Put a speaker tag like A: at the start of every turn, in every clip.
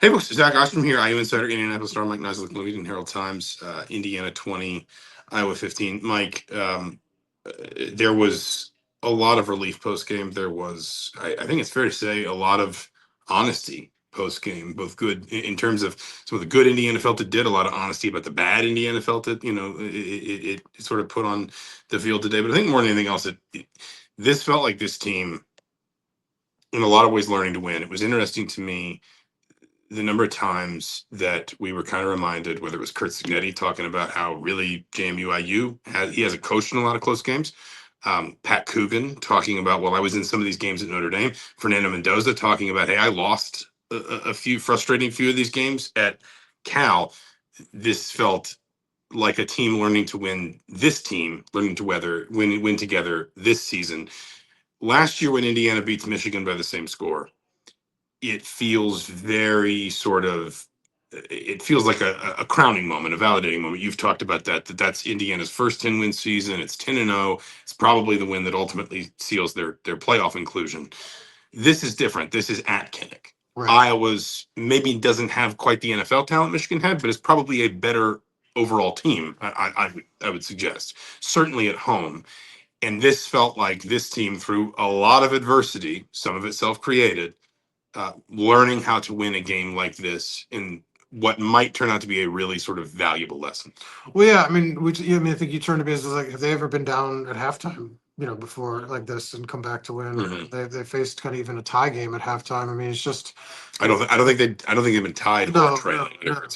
A: Hey, folks, Zach Ostrom here, IU Insider, Indianapolis Star, Mike Niziolek, Leading Herald Times, Indiana 20, Iowa 15. Mike, there was a lot of relief post game. There was, I think it's fair to say, a lot of honesty post game, both good in terms of some of the good Indiana felt it did, a lot of honesty about the bad Indiana felt it, it sort of put on the field today. But I think more than anything else, this felt like this team, in a lot of ways, learning to win. It was interesting to me the number of times that we were kind of reminded, whether it was Curt Cignetti talking about how really JMU-IU he hasn't coached in a lot of close games. Pat Coogan talking about, well, I was in some of these games at Notre Dame. Fernando Mendoza talking about, hey, I lost a few of these games at Cal. This felt like a team learning to win. This team learning to win together this season. Last year when Indiana beats Michigan by the same score, it feels very it feels like a crowning moment, a validating moment. You've talked about that's Indiana's first 10-win season. It's 10-0. It's probably the win that ultimately seals their playoff inclusion. This is different. This is at Kinnick. Right. Iowa's maybe doesn't have quite the NFL talent Michigan had, but it's probably a better overall team, I would suggest, certainly at home. And this felt like this team, through a lot of adversity, some of it self-created, learning how to win a game like this in what might turn out to be a really sort of valuable lesson.
B: Well, yeah, I mean, I think you turned to me as like, have they ever been down at halftime, before like this and come back to win? Mm-hmm. They faced kind of even a tie game at halftime. I mean, it's just.
A: I don't think they've been tied.
B: No.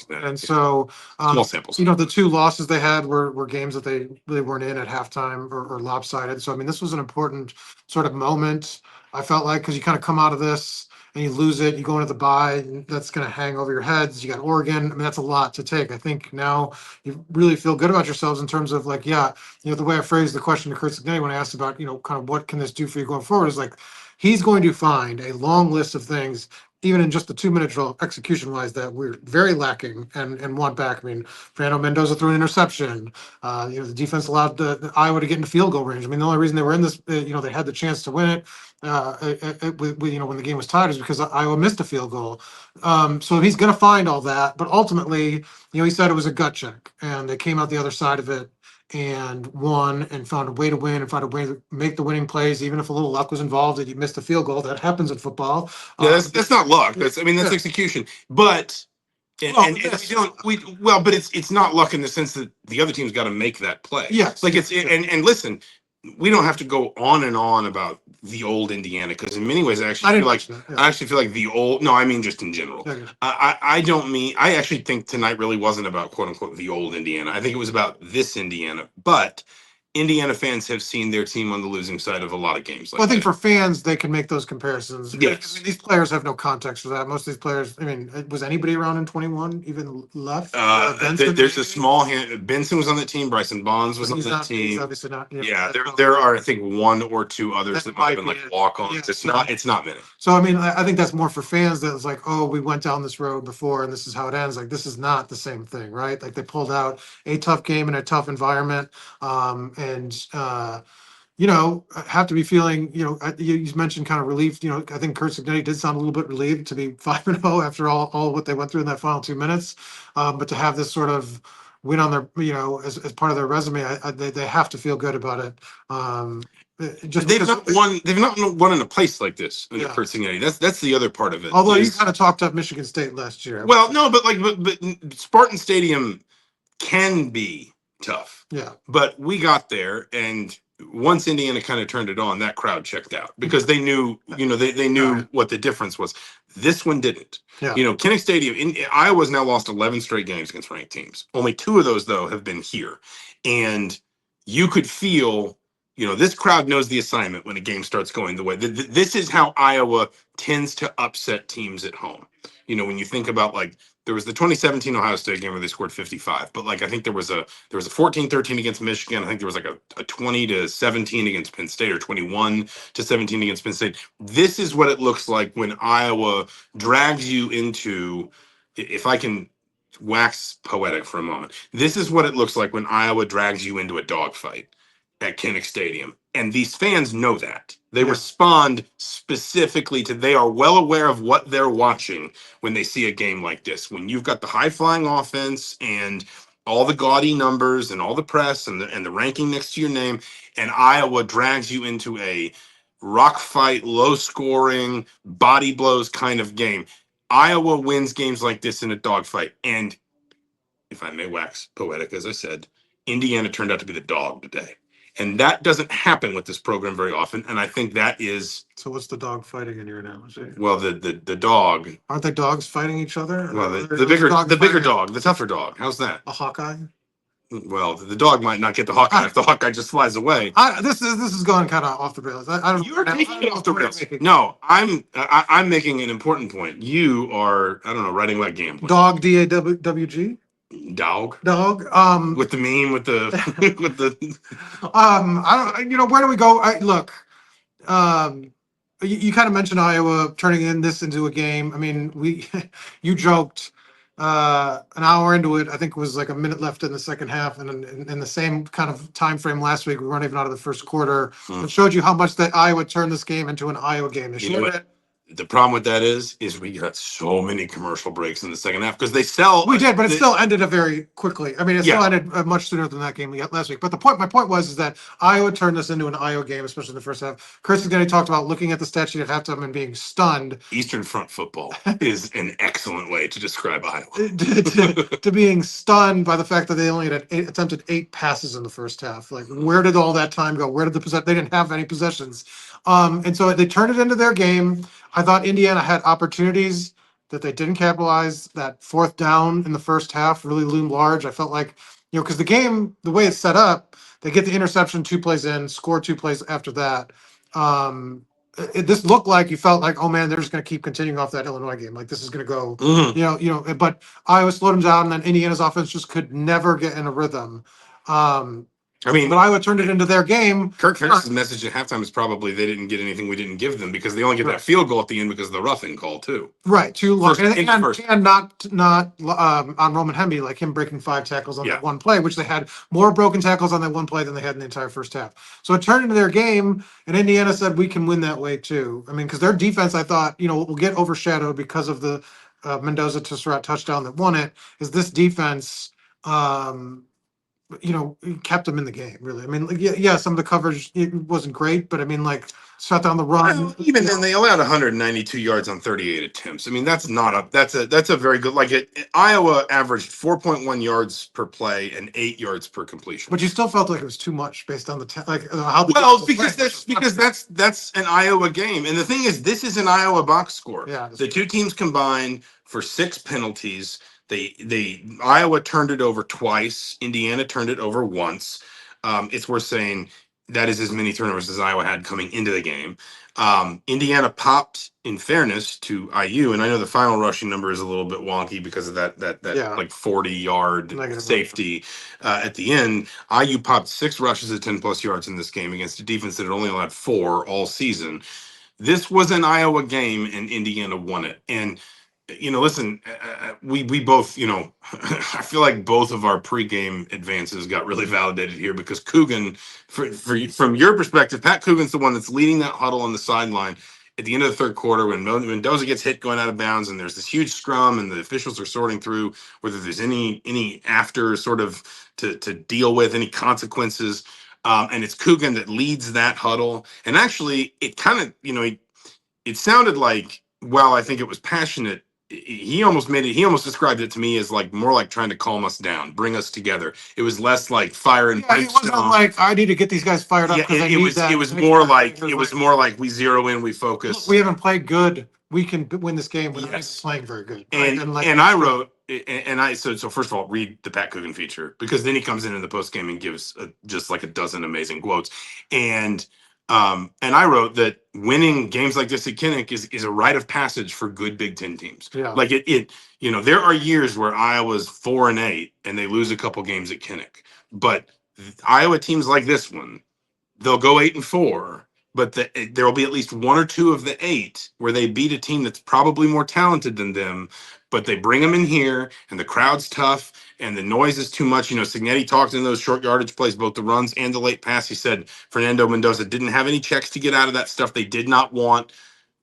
B: And so,
A: small samples.
B: The two losses they had were games that they really weren't in at halftime or lopsided. So, I mean, this was an important sort of moment. I felt like, because you kind of come out of this and you lose it, you go into the bye, and that's going to hang over your heads. You got Oregon. I mean, that's a lot to take. I think now you really feel good about yourselves in terms of like, the way I phrased the question to Curt Cignetti when I asked about, kind of what can this do for you going forward, is like, he's going to find a long list of things, even in just the 2-minute drill, execution-wise, that we're very lacking and want back. I mean, Fernando Mendoza threw an interception. The defense allowed the Iowa to get into field goal range. I mean, the only reason they were in this, they had the chance to win it, when the game was tied, is because Iowa missed a field goal. So he's going to find all that. But ultimately, he said it was a gut check, and they came out the other side of it and won and found a way to win and found a way to make the winning plays, even if a little luck was involved and you missed a field goal. That happens in football.
A: Yeah, that's not luck. That's execution. But but it's not luck in the sense that the other team's got to make that play.
B: Yes.
A: Like and listen, we don't have to go on and on about the old Indiana, because in many ways I actually feel like the old. No, I mean just in general.
B: Okay.
A: I don't mean. I actually think tonight really wasn't about quote unquote the old Indiana. I think it was about this Indiana. But Indiana fans have seen their team on the losing side of a lot of games.
B: I think for fans, they can make those comparisons.
A: Yes.
B: These players have no context for that. Most of these players, I mean, was anybody around in 21 even left?
A: There's a small hand. Benson was on the team. Bryson Bonds was on that team.
B: He's obviously not.
A: Yeah, there are, I think, 1 or 2 others that might have been like walk-ons.
B: Yeah,
A: it's not many.
B: So, I mean, I think that's more for fans that it's like, oh, we went down this road before and this is how it ends. Like, this is not the same thing, right? Like, they pulled out a tough game in a tough environment. Have to be feeling, you mentioned kind of relief. I think Curt Cignetti did sound a little bit relieved to be 5-0 after all what they went through in that final 2 minutes. But to have this sort of win on their, as part of their resume, they have to feel good about it.
A: They've not won in a place like this under Curt Cignetti. That's the other part of it.
B: Although you kind of talked up Michigan State last year.
A: Well, no, but Spartan Stadium can be tough.
B: Yeah.
A: But we got there, and once Indiana kind of turned it on, that crowd checked out because they knew, they knew what the difference was. This one didn't.
B: Yeah.
A: Kinnick Stadium, Iowa's now lost 11 straight games against ranked teams. Only 2 of those, though, have been here. And you could feel, this crowd knows the assignment when a game starts going the way. This is how Iowa tends to upset teams at home. When you think about, there was the 2017 Ohio State game where they scored 55, but I think there was a 14-13 against Michigan. I think there was a 20-17 against Penn State, or 21-17 against Penn State. This is what it looks like when Iowa drags you into, if I can wax poetic for a moment, this is what it looks like when Iowa drags you into a dogfight. at Kinnick Stadium. And these fans know that. They
B: Yeah.
A: respond specifically to, they are well aware of what they're watching when they see a game like this. When you've got the high-flying offense and all the gaudy numbers and all the press and the ranking next to your name, and Iowa drags you into a rock fight, low-scoring, body blows kind of game. Iowa wins games like this in a dogfight. And if I may wax poetic, as I said, Indiana turned out to be the dog today. And that doesn't happen with this program very often. And I think that is,
B: So what's the dog fighting in your analogy?
A: well, the dog.
B: Aren't they dogs fighting each other?
A: Well,
B: Or
A: the
B: is
A: bigger
B: dog
A: the bigger
B: fighting
A: dog, the tougher dog. How's that?
B: a Hawkeye?
A: Well, the dog might not get the Hawkeye if the Hawkeye just flies away.
B: This is going kind of off the rails. I don't.
A: You're
B: I don't
A: taking it
B: know
A: off the
B: what you're
A: rails.
B: making.
A: No, I'm making an important point. You are, I don't know, writing like gambling.
B: Dog DAWG
A: Dog.
B: dog.
A: With the meme with the with the.
B: I don't. Where do we go? Look. You kind of mentioned Iowa turning this into a game. I mean, you joked an hour into it. I think it was like a minute left in the second half, and in the same kind of time frame last week, we weren't even out of the first quarter. It showed you how much that Iowa turned this game into an Iowa game. They
A: You know
B: showed
A: what?
B: it.
A: The problem with that is we got so many commercial breaks in the second half because they sell.
B: We did, but it still ended very quickly. I mean, it still
A: Yeah.
B: ended much sooner than that game we got last week. But my point was that Iowa turned this into an Iowa game, especially in the first half. Curt Cignetti talked about looking at the stat sheet at halftime and being stunned.
A: Eastern Front football is an excellent way to describe Iowa.
B: to being stunned by the fact that they only had attempted 8 passes in the first half. Like, where did all that time go? Where did they didn't have any possessions. And so they turned it into their game. I thought Indiana had opportunities that they didn't capitalize. That fourth down in the first half really loomed large. I felt like, because the game, the way it's set up, they get the interception 2 plays in, score 2 plays after that. This looked like you felt like, oh man, they're just going to keep continuing off that Illinois game. Like, this is going to go, but Iowa slowed them down, and then Indiana's offense just could never get in a rhythm.
A: I mean,
B: But Iowa turned it into their game.
A: Kirk Ferentz' message at halftime is probably they didn't get anything we didn't give them because they only get that field goal at the end because of the roughing call too.
B: Right, too long,
A: First-
B: and not on Roman Hemby, like him breaking 5 tackles on
A: Yeah.
B: that one play, which they had more broken tackles on that one play than they had in the entire first half. So it turned into their game, and Indiana said we can win that way too. I mean, because their defense, I thought, will get overshadowed because of the Mendoza to Sarratt touchdown that won it. Is this defense? Kept them in the game, really. I mean, some of the coverage it wasn't great, but I mean, like, shut down the run.
A: Well, even then, they allowed 192 yards on 38 attempts. I mean, that's a very good. Like Iowa averaged 4.1 yards per play and 8 yards per completion.
B: But you still felt like it was too much based on how.
A: Well, because that's an Iowa game, and the thing is, this is an Iowa box score.
B: Yeah,
A: the 2 teams combined for 6 penalties. Iowa turned it over twice. Indiana turned it over once. It's worth saying that is as many turnovers as Iowa had coming into the game. Indiana popped, in fairness to IU, and I know the final rushing number is a little bit wonky because of that like 40-yard safety at the end. IU popped 6 rushes at 10+ yards in this game against a defense that had only allowed 4 all season. This was an Iowa game, and Indiana won it. And listen, we both, I feel like both of our pregame advances got really validated here because Coogan, from your perspective, Pat Coogan's the one that's leading that huddle on the sideline at the end of the third quarter when Mendoza gets hit going out of bounds and there's this huge scrum and the officials are sorting through whether there's any after sort of to deal with any consequences. And it's Coogan that leads that huddle. And actually, it kind of, it sounded like, while I think it was passionate, he almost described it to me as like more like trying to calm us down, bring us together. It was less like fire and
B: it wasn't like I need to get these guys fired up.
A: It was more like we zero in, we focus.
B: Look, we haven't played good. We can win this game without playing very good.
A: And I wrote, so first of all, read the Pat Coogan feature because then he comes in the post game and gives just like a dozen amazing quotes. And I wrote that winning games like this at Kinnick is a rite of passage for good Big Ten teams.
B: Yeah.
A: Like there are years where Iowa's 4-8 and they lose a couple games at Kinnick, but Iowa teams like this one, they'll go 8-4 but there will be at least one or two of the 8 where they beat a team that's probably more talented than them, but they bring them in here and the crowd's tough and the noise is too much. Cignetti talked in those short yardage plays, both the runs and the late pass. He said Fernando Mendoza didn't have any checks to get out of that stuff. They did not want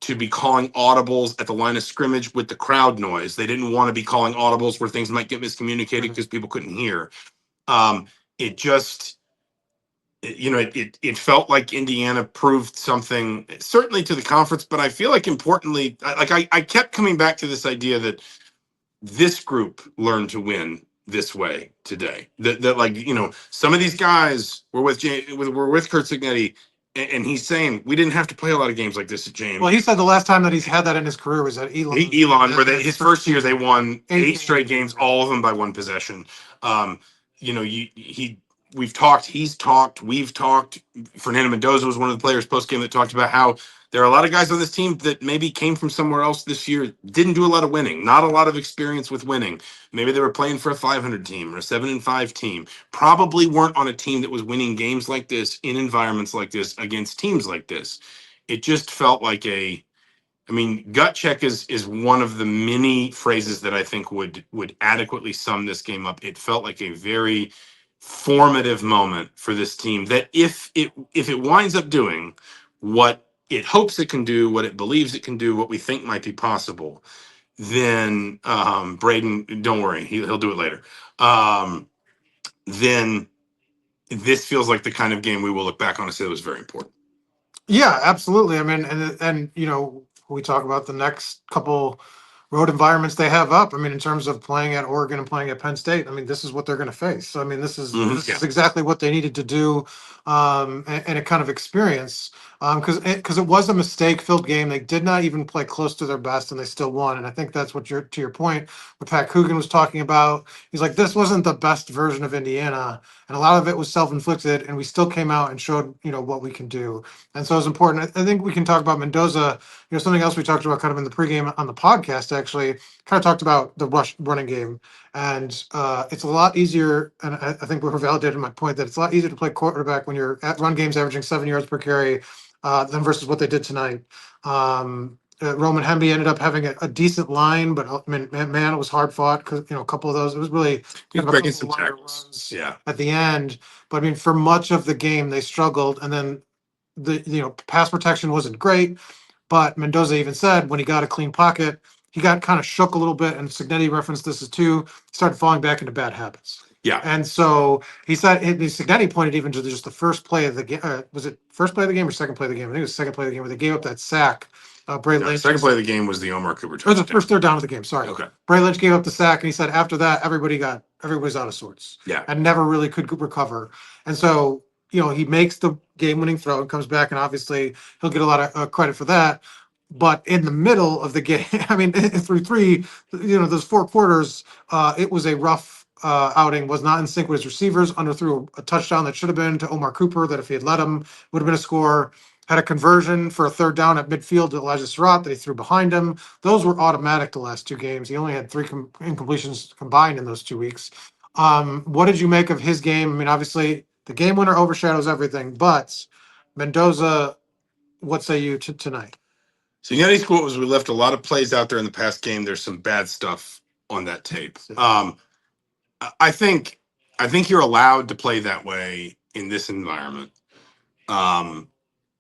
A: to be calling audibles at the line of scrimmage with the crowd noise. They didn't want to be calling audibles where things might get miscommunicated because people couldn't hear. It just, it felt like Indiana proved something, certainly to the conference, but I feel like importantly, I kept coming back to this idea that this group learned to win this way today. That some of these guys were with Curt Cignetti, and he's saying we didn't have to play a lot of games like this at James.
B: Well, he said the last time that he's had that in his career was at Elon.
A: His first year they won 8 straight games, all of them by 1 possession. We've talked, he's talked, we've talked. Fernando Mendoza was one of the players post-game that talked about how there are a lot of guys on this team that maybe came from somewhere else this year, didn't do a lot of winning, not a lot of experience with winning. Maybe they were playing for a 500 team or a 7-5 team, probably weren't on a team that was winning games like this in environments like this against teams like this. It just felt like gut check is one of the many phrases that I think would adequately sum this game up. It felt like a very formative moment for this team that if it winds up doing what it hopes it can do, what it believes it can do, what we think might be possible, then Braden, don't worry, he'll do it later. Then this feels like the kind of game we will look back on and say it was very important.
B: Yeah, absolutely. I mean, and we talk about the next couple road environments they have up. I mean, in terms of playing at Oregon and playing at Penn State, I mean, this is what they're going to face. So, I mean, this is exactly what they needed to do, and a kind of experience, because it was a mistake-filled game. They did not even play close to their best, and they still won. And I think that's what to your point, what Pat Coogan was talking about. He's like, this wasn't the best version of Indiana, and a lot of it was self-inflicted, and we still came out and showed what we can do. And so it's important. I think we can talk about Mendoza. Something else we talked about kind of in the pregame on the podcast, actually, kind of talked about the running game. And it's a lot easier, and I think we're validating my point, that it's a lot easier to play quarterback when you're at run games averaging 7 yards per carry than versus what they did tonight. Roman Hemby ended up having a decent line, but I mean, man, it was hard fought because a couple of those, it was really kind of
A: breaking some tackles
B: at the end. But I mean, for much of the game, they struggled, and then the pass protection wasn't great. But Mendoza even said when he got a clean pocket, he got kind of shook a little bit, and Cignetti referenced this as too, started falling back into bad habits.
A: Yeah.
B: And so he said, Cignetti pointed even to just the first play of the game. Was it first play of the game or second play of the game? I think it was second play of the game where they gave up that sack. Bray Lynch.
A: Second play of the game was the Omar Cooper touchdown.
B: Or the first third down of the game. Sorry.
A: Okay.
B: Bray Lynch gave up the sack, and he said after that, everybody's out of sorts.
A: Yeah.
B: And never really could recover. And so, he makes the game-winning throw and comes back, and obviously he'll get a lot of credit for that. But in the middle of the game, I mean, through those 4 quarters, it was a rough outing, was not in sync with his receivers, underthrew a touchdown that should have been to Omar Cooper, that if he had let him, would have been a score. Had a conversion for a third down at midfield to Elijah Sarratt that he threw behind him. Those were automatic the last 2 games. He only had 3 incompletions combined in those 2 weeks. What did you make of his game? I mean, obviously, the game winner overshadows everything, but Mendoza, what say you tonight?
A: Cignetti's quote was, "We left a lot of plays out there in the past game. There's some bad stuff on that tape." I think you're allowed to play that way in this environment.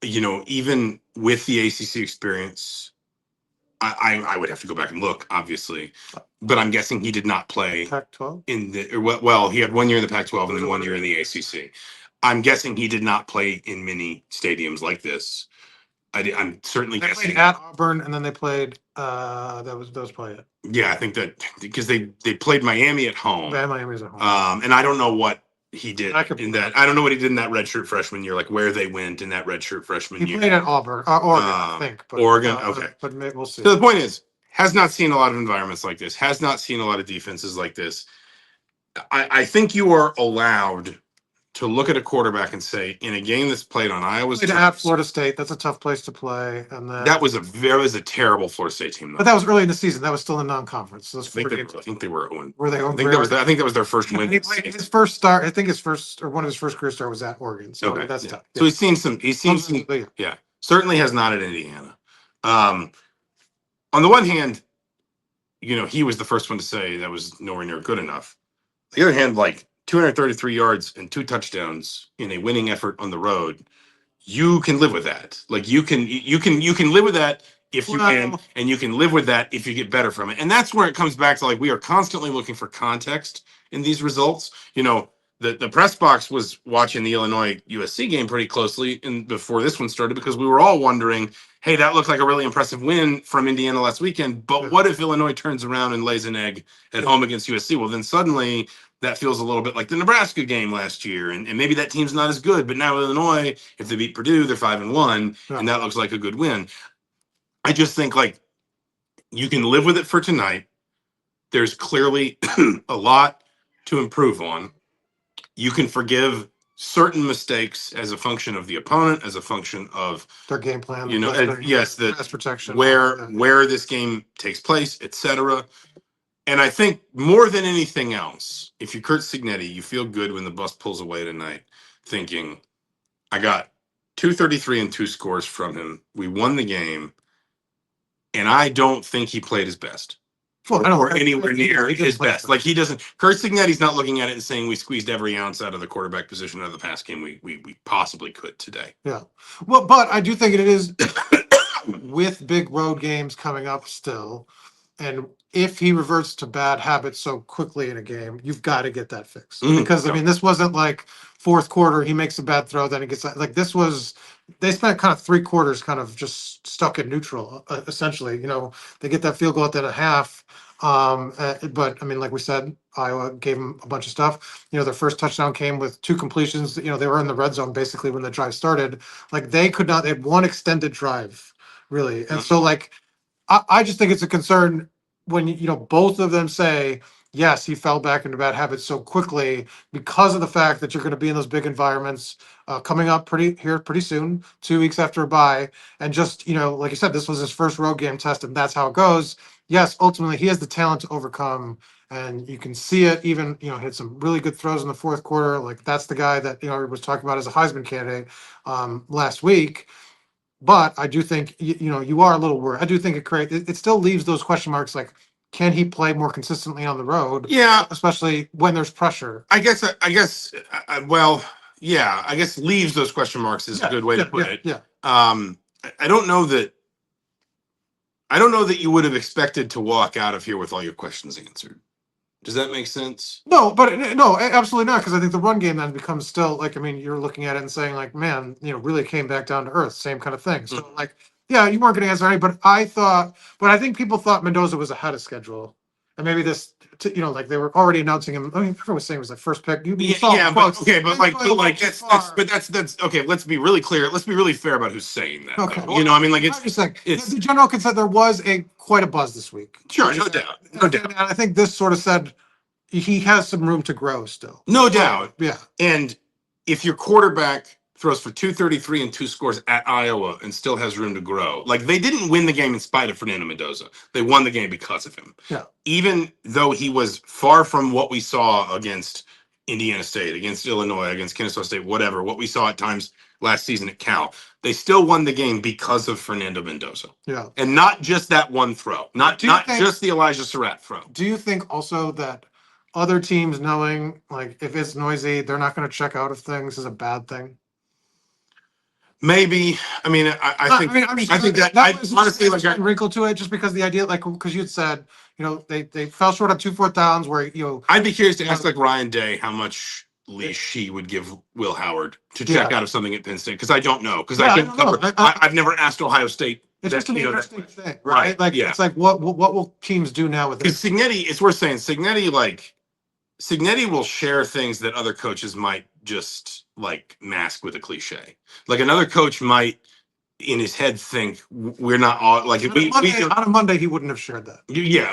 A: Even with the ACC experience, I would have to go back and look, obviously, but I'm guessing he did not play
B: Pac-12
A: in the well. He had 1 year in the Pac-12 and then 1 year in the ACC. I'm guessing he did not play in many stadiums like this. I'm certainly guessing
B: played at Auburn, and then they played. That was probably it.
A: Yeah, I think that because they played Miami at home.
B: Yeah, Miami's at home.
A: And I don't know what he did in that. I don't know what he did in that redshirt freshman year, like where they went in that redshirt freshman year.
B: He played at Auburn, Oregon, I think. But,
A: Oregon, okay.
B: But we'll see.
A: So the point is, has not seen a lot of environments like this. Has not seen a lot of defenses like this. I think you are allowed to look at a quarterback and say, in a game that's played on Iowa's
B: Played at Florida State. That's a tough place to play. And then
A: that was a terrible Florida State team. Though.
B: But that was early in the season. That was still in non-conference. So
A: I think they were 0.
B: Were they?
A: I think that was their first win.
B: His first start. I think his first or one of his first career start was at Oregon. So that's tough.
A: So he's seen some. Yeah, certainly has not at Indiana. On the one hand, he was the first one to say that was nowhere near good enough. On the other hand, like 233 yards and 2 touchdowns in a winning effort on the road, you can live with that. Like you can live with that if you can, and you can live with that if you get better from it. And that's where it comes back to, like, we are constantly looking for context in these results. The press box was watching the Illinois USC game pretty closely before this one started, because we were all wondering, hey, that looked like a really impressive win from Indiana last weekend, but what if Illinois turns around and lays an egg at home against USC? Well, then suddenly that feels a little bit like the Nebraska game last year, and maybe that team's not as good, but now Illinois, if they beat Purdue, they're 5-1, and that looks like a good win. I just think, like, you can live with it for tonight. There's clearly a lot to improve on. You can forgive certain mistakes as a function of the opponent, as a function of
B: their game plan.
A: The
B: pass protection,
A: where this game takes place, etc. And I think more than anything else, if you're Curt Cignetti, you feel good when the bus pulls away tonight, thinking, I got 233 and 2 scores from him. We won the game, and I don't think he played his best. Or anywhere near his best. Like, he doesn't. Curt Cignetti's not looking at it and saying we squeezed every ounce out of the quarterback position out of the pass game we possibly could today.
B: Yeah. Well, but I do think it is with big road games coming up still, and if he reverts to bad habits so quickly in a game, you've got to get that fixed. Because I mean, this wasn't like fourth quarter he makes a bad throw, then he gets like this was. They spent kind of 3 quarters kind of just stuck in neutral, essentially. They get that field goal at the half. But I mean, like we said, Iowa gave them a bunch of stuff. Their first touchdown came with 2 completions. They were in the red zone basically when the drive started. Like, they had one extended drive, really. And so, like, I just think it's a concern when, both of them say, yes, he fell back into bad habits so quickly because of the fact that you're going to be in those big environments coming up pretty soon, 2 weeks after a bye. And just, like you said, this was his first road game test, and that's how it goes. Yes, ultimately he has the talent to overcome, and you can see it. Even, hit some really good throws in the fourth quarter. Like, that's the guy that, was talking about as a Heisman candidate last week. But I do think, you are a little worried. I do think it still leaves those question marks, like, can he play more consistently on the road?
A: Yeah,
B: especially when there's pressure.
A: I guess leaves those question marks is a good way to put it.
B: Yeah.
A: I don't know that you would have expected to walk out of here with all your questions answered. Does that make sense?
B: No, absolutely not. Because I think the run game then becomes still, like, I mean, you're looking at it and saying, like, man, really came back down to earth, same kind of thing. So like, yeah, you weren't going to answer any, but I think people thought Mendoza was ahead of schedule, and maybe this, like, they were already announcing him. I mean, everyone was saying it was like first pick.
A: That's okay. Let's be really clear. Let's be really fair about who's saying that.
B: Okay,
A: I mean, like, it's
B: the general consensus. There was quite a buzz this week.
A: Sure, no doubt.
B: And I think this sort of said he has some room to grow still.
A: No doubt.
B: Yeah.
A: And if your quarterback throws for 233 and 2 scores at Iowa and still has room to grow. Like, they didn't win the game in spite of Fernando Mendoza. They won the game because of him.
B: Yeah.
A: Even though he was far from what we saw against Indiana State, against Illinois, against Kennesaw State, whatever, what we saw at times last season at Cal, they still won the game because of Fernando Mendoza.
B: Yeah.
A: And not just that one throw, not just the Elijah Sarratt throw.
B: Do you think also that other teams knowing, like, if it's noisy, they're not going to check out of things is a bad thing?
A: Maybe. I mean, I think that was honestly, like,
B: a wrinkle to it, just because the idea, like, because you'd said, they fell short on 2 4th downs where,
A: I'd be curious to ask, like, Ryan Day how much leash he would give Will Howard to check out of something at Penn State, because I don't know, because I've never asked Ohio State.
B: It's just an interesting thing, right? Like, it's like, what will teams do now with it?
A: Because Cignetti, it's worth saying, Cignetti will share things that other coaches might just, like, mask with a cliche. Like, another coach might, in his head think we're not all like
B: on a Monday he wouldn't have shared that.
A: Yeah,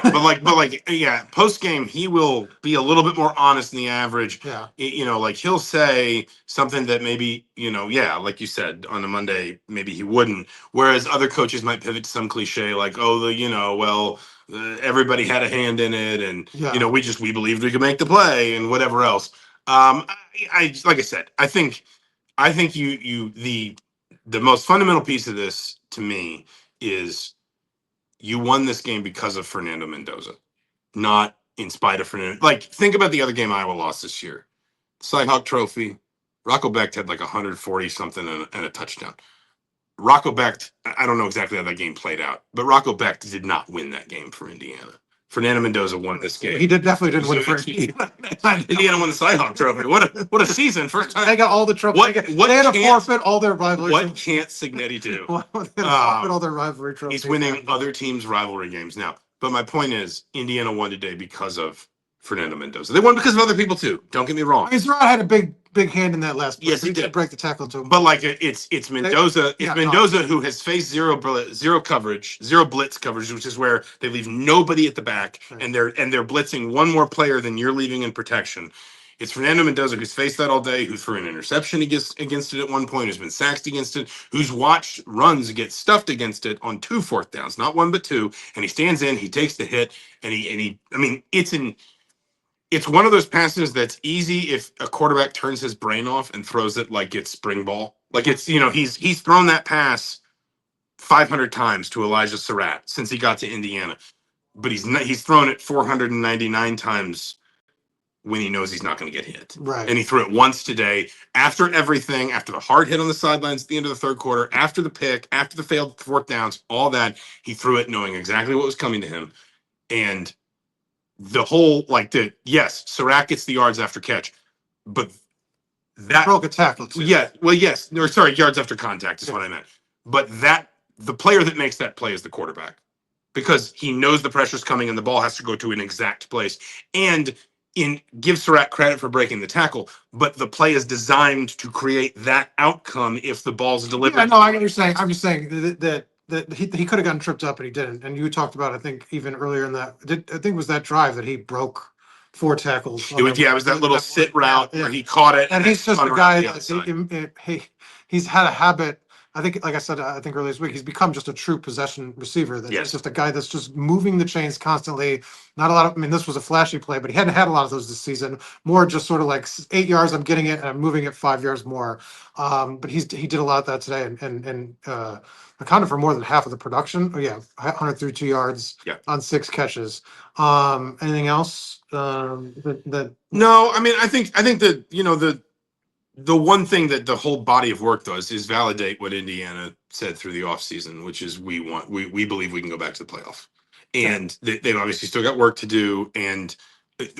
A: yeah, post game he will be a little bit more honest than the average.
B: Yeah.
A: Like he'll say something that maybe, yeah, like you said, on a Monday maybe he wouldn't. Whereas other coaches might pivot to some cliche like, oh, everybody had a hand in it, and we believed we could make the play and whatever else. I like I said, I think the most fundamental piece of this to me is you won this game because of Fernando Mendoza, not in spite of Fernando. Like, think about the other game Iowa lost this year. Cyhawk Trophy. Rocco Becht had like 140 something and a touchdown. Rocco Becht, I don't know exactly how that game played out, but Rocco Becht did not win that game for Indiana. Fernando Mendoza won this game.
B: He definitely didn't win for Indiana.
A: Indiana won the Cyhawk Trophy. What a season! First time
B: they got all the trophies. They had to forfeit all their rivalry.
A: What can't Cignetti do?
B: They had to forfeit all their rivalry trophies.
A: He's winning other teams' rivalry games now. But my point is, Indiana won today because of Fernando Mendoza. They won because of other people too. Don't get me wrong.
B: Sarratt had a big hand in that last play.
A: Yes, he did
B: break the tackle to him.
A: But like it's Mendoza. Mendoza who has faced zero coverage, zero blitz coverage, which is where they leave nobody at the back, right. and they're blitzing one more player than you're leaving in protection. It's Fernando Mendoza who's faced that all day, who threw an interception against it at one point, who's been sacked against it, who's watched runs get stuffed against it on 2 4th downs, not 1 but 2, and he stands in, he takes the hit, and it's one of those passes that's easy if a quarterback turns his brain off and throws it like it's spring ball. Like it's, he's thrown that pass 500 times to Elijah Sarratt since he got to Indiana, but he's thrown it 499 times when he knows he's not going to get hit.
B: Right.
A: And he threw it once today after everything, after the hard hit on the sidelines at the end of the 3rd quarter, after the pick, after the failed 4th downs, all that. He threw it knowing exactly what was coming to him. And the whole, yes, Sarratt gets the yards after catch, but that
B: broke a tackle too.
A: Yeah, well, yes, or sorry, yards after contact is what I meant. But the player that makes that play is the quarterback, because he knows the pressure's coming and the ball has to go to an exact place. And give Sarratt credit for breaking the tackle, but the play is designed to create that outcome if the ball's delivered.
B: Yeah, no, I get what you're saying. I'm just saying that he could have gotten tripped up and he didn't. And you talked about, I think, even earlier in that, I think it was that drive that he broke 4 tackles.
A: It was that little sit route where he caught it.
B: And he's just a guy that he's had a habit. I think, like I said, I think earlier this week, he's become just a true possession receiver. He's just a guy that's just moving the chains constantly. Not a lot of, this was a flashy play, but he hadn't had a lot of those this season. More just sort of like 8 yards, I'm getting it, and I'm moving it 5 yards more. But he did a lot of that today and accounted for more than half of the production. 132 yards on 6 catches. Anything else?
A: No, I think that, the one thing that the whole body of work does is validate what Indiana said through the offseason, which is we believe we can go back to the playoff. And they've obviously still got work to do. And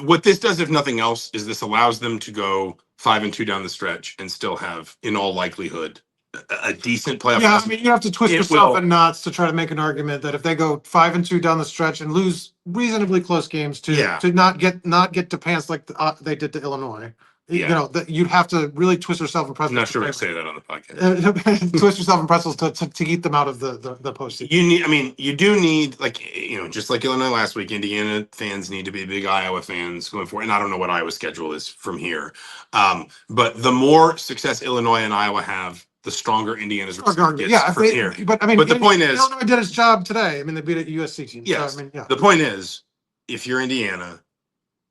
A: what this does, if nothing else, is this allows them to go 5-2 down the stretch and still have, in all likelihood, a decent playoff.
B: Yeah, you have to twist yourself in knots to try to make an argument that if they go 5-2 down the stretch and lose reasonably close games to not get to pants like they did to Illinois. That you'd have to really twist yourself in pretzels.
A: I'm not sure I say that on the podcast.
B: Twist yourself in pretzels to get them out of the postseason.
A: You do need, just like Illinois last week, Indiana fans need to be big Iowa fans going forward. And I don't know what Iowa's schedule is from here. But the more success Illinois and Iowa have, the stronger Indiana's gets from here.
B: But the point is, Illinois did its job today. They beat a USC team.
A: Yes. So, the point is, if you're Indiana,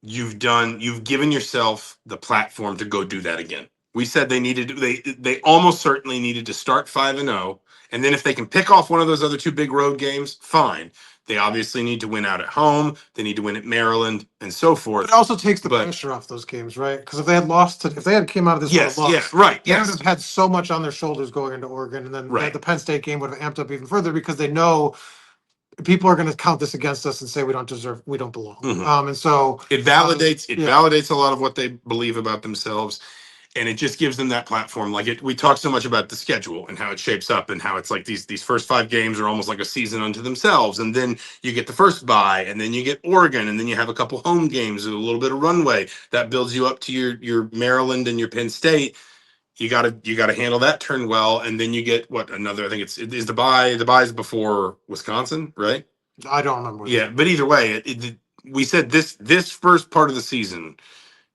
A: you've given yourself the platform to go do that again. We said they almost certainly needed to start 5-0, and then if they can pick off one of those other 2 big road games, fine. They obviously need to win out at home. They need to win at Maryland and so forth.
B: But it also takes the pressure off those games, right? Because if they had came out of this
A: they would have
B: had so much on their shoulders going into Oregon, and then the Penn State game would have amped up even further because they know people are going to count this against us and say we don't belong.
A: Mm-hmm.
B: And so
A: it validates a lot of what they believe about themselves, and it just gives them that platform. We talk so much about the schedule and how it shapes up and how it's like these first 5 games are almost like a season unto themselves, and then you get the first bye, and then you get Oregon, and then you have a couple home games and a little bit of runway that builds you up to your Maryland and your Penn State. You gotta handle that turn well, and then you get what another. I think it is the bye. The bye is before Wisconsin, right?
B: I don't remember.
A: Yeah, but either way, we said this first part of the season,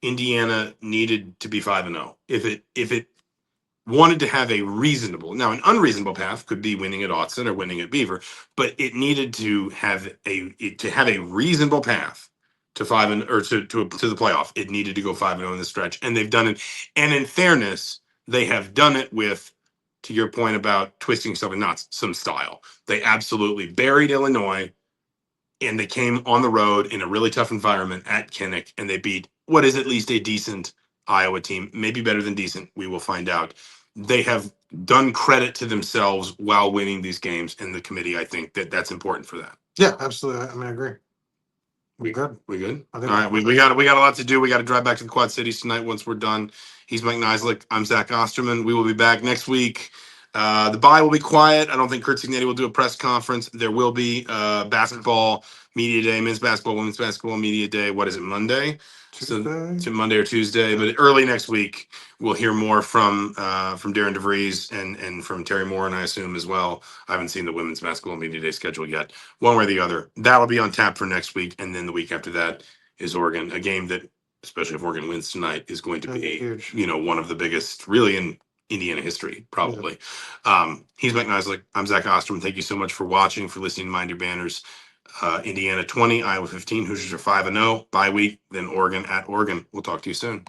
A: Indiana needed to be 5-0. If it wanted to have a reasonable, now an unreasonable path could be winning at Autzen or winning at Beaver, but it needed to have a reasonable path to five and or to the playoff. It needed to go 5-0 in the stretch, and they've done it. And in fairness, they have done it with, to your point about twisting stuff and knots, some style. They absolutely buried Illinois, and they came on the road in a really tough environment at Kinnick, and they beat what is at least a decent Iowa team, maybe better than decent. We will find out. They have done credit to themselves while winning these games, and the committee, I think that's important for that.
B: Yeah, absolutely. I mean, I agree. We good.
A: We good?
B: I
A: All
B: think
A: right, we got a lot to do. We got to drive back to the Quad Cities tonight once we're done. He's Mike Niziolek. I'm Zach Osterman. We will be back next week. The bye will be quiet. I don't think Curt Cignetti will do a press conference. There will be basketball media day, men's basketball, women's basketball media day. What is it, Monday?
B: Tuesday.
A: So Monday or Tuesday, but early next week we'll hear more from Darren DeVries and from Terry Moore, and I assume as well. I haven't seen the women's basketball media day schedule yet. One way or the other, that'll be on tap for next week, and then the week after that is Oregon, a game that, especially if Oregon wins tonight, is going to be
B: huge.
A: One of the biggest, really, in Indiana history, probably. He's Mike Niziolek. I'm Zach Osterman. Thank you so much for watching, for listening to Mind Your Banners. Indiana 20, Iowa 15. Hoosiers are 5-0. Bye week, then Oregon at Oregon. We'll talk to you soon.